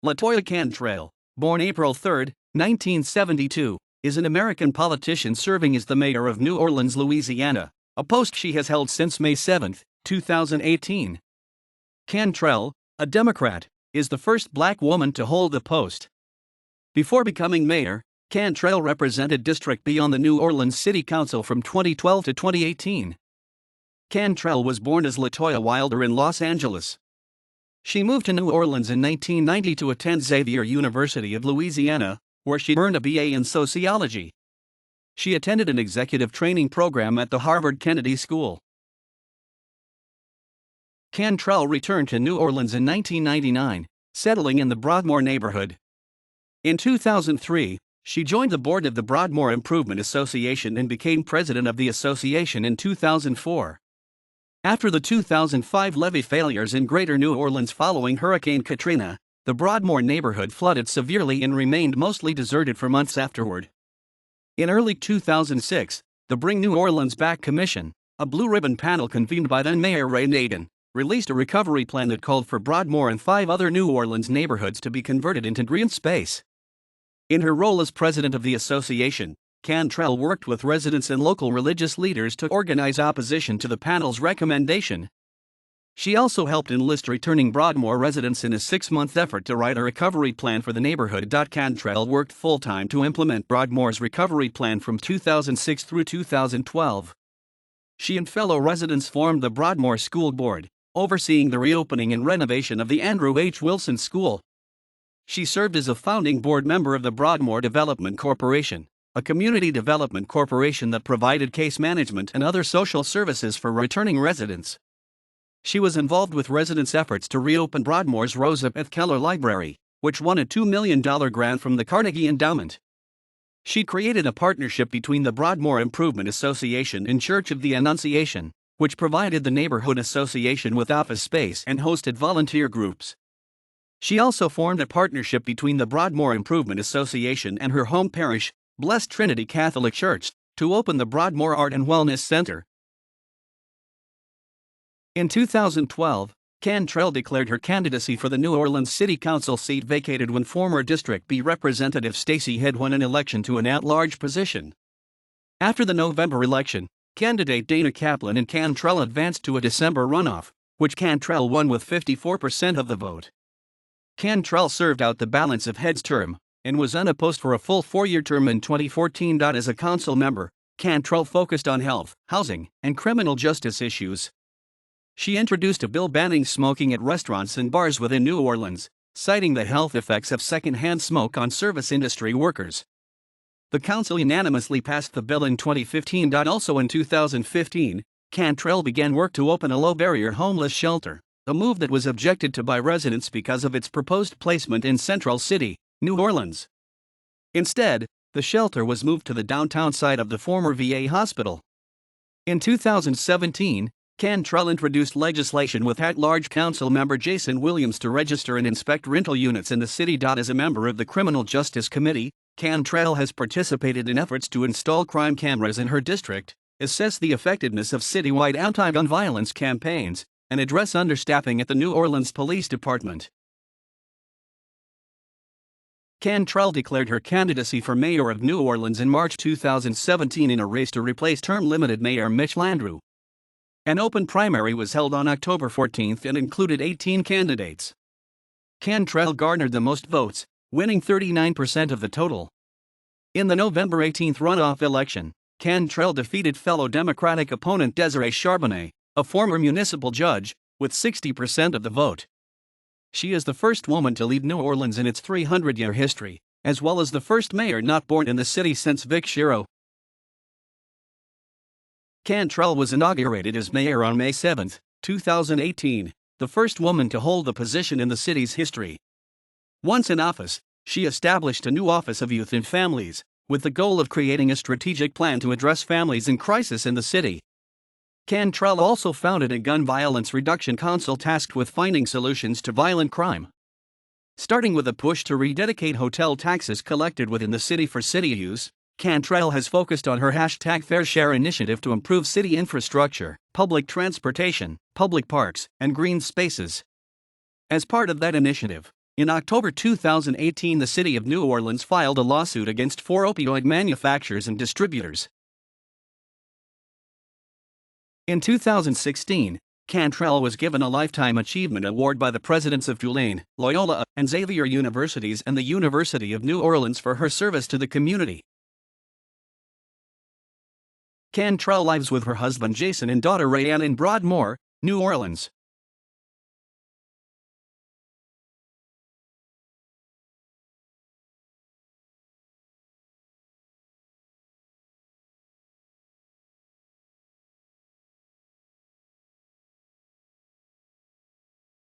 Latoya Cantrell, born April 3, 1972, is an American politician serving as the mayor of New Orleans, Louisiana, a post she has held since May 7, 2018. Cantrell, a Democrat, is the first black woman to hold the post. Before becoming mayor, Cantrell represented District B on the New Orleans City Council from 2012 to 2018. Cantrell was born as Latoya Wilder in Los Angeles. She moved to New Orleans in 1990 to attend Xavier University of Louisiana, where she earned a BA in sociology. She attended an executive training program at the Harvard Kennedy School. Cantrell returned to New Orleans in 1999, settling in the Broadmoor neighborhood. In 2003, she joined the board of the Broadmoor Improvement Association and became president of the association in 2004. After the 2005 levee failures in Greater New Orleans following Hurricane Katrina, the Broadmoor neighborhood flooded severely and remained mostly deserted for months afterward. In early 2006, the Bring New Orleans Back Commission, a blue-ribbon panel convened by then-Mayor Ray Nagin, released a recovery plan that called for Broadmoor and 5 other New Orleans neighborhoods to be converted into green space. In her role as president of the association, Cantrell worked with residents and local religious leaders to organize opposition to the panel's recommendation. She also helped enlist returning Broadmoor residents in a 6-month effort to write a recovery plan for the neighborhood. Cantrell worked full-time to implement Broadmoor's recovery plan from 2006 through 2012. She and fellow residents formed the Broadmoor School Board, overseeing the reopening and renovation of the Andrew H. Wilson School. She served as a founding board member of the Broadmoor Development Corporation, a community development corporation that provided case management and other social services for returning residents. She was involved with residents' efforts to reopen Broadmoor's Rosa Beth Keller Library, which won a $2 million grant from the Carnegie Endowment. She created a partnership between the Broadmoor Improvement Association and Church of the Annunciation, which provided the neighborhood association with office space and hosted volunteer groups. She also formed a partnership between the Broadmoor Improvement Association and her home parish, Blessed Trinity Catholic Church, to open the Broadmoor Art and Wellness Center. In 2012, Cantrell declared her candidacy for the New Orleans City Council seat vacated when former District B Representative Stacey Head won an election to an at-large position. After the November election, candidate Dana Kaplan and Cantrell advanced to a December runoff, which Cantrell won with 54% of the vote. Cantrell served out the balance of Head's term and was unopposed for a full 4-year term in 2014. As a council member, Cantrell focused on health, housing, and criminal justice issues. She introduced a bill banning smoking at restaurants and bars within New Orleans, citing the health effects of secondhand smoke on service industry workers. The council unanimously passed the bill in 2015. Also in 2015, Cantrell began work to open a low-barrier homeless shelter, a move that was objected to by residents because of its proposed placement in Central City, New Orleans. Instead, the shelter was moved to the downtown site of the former VA hospital. In 2017, Cantrell introduced legislation with at-large council member Jason Williams to register and inspect rental units in the city. As a member of the Criminal Justice Committee, Cantrell has participated in efforts to install crime cameras in her district, assess the effectiveness of citywide anti-gun violence campaigns, and address understaffing at the New Orleans Police Department. Cantrell declared her candidacy for mayor of New Orleans in March 2017 in a race to replace term-limited Mayor Mitch Landrieu. An open primary was held on October 14 and included 18 candidates. Cantrell garnered the most votes, winning 39% of the total. In the November 18 runoff election, Cantrell defeated fellow Democratic opponent Desiree Charbonnet, a former municipal judge, with 60% of the vote. She is the first woman to lead New Orleans in its 300-year history, as well as the first mayor not born in the city since Vic Shiro. Cantrell was inaugurated as mayor on May 7, 2018, the first woman to hold the position in the city's history. Once in office, she established a new Office of Youth and Families, with the goal of creating a strategic plan to address families in crisis in the city. Cantrell also founded a gun violence reduction council tasked with finding solutions to violent crime. Starting with a push to rededicate hotel taxes collected within the city for city use, Cantrell has focused on her #FairShare initiative to improve city infrastructure, public transportation, public parks, and green spaces. As part of that initiative, In October 2018, the city of New Orleans filed a lawsuit against 4 opioid manufacturers and distributors. In 2016, Cantrell was given a Lifetime Achievement Award by the presidents of Tulane, Loyola, and Xavier Universities and the University of New Orleans for her service to the community. Cantrell lives with her husband Jason and daughter Rayanne in Broadmoor, New Orleans.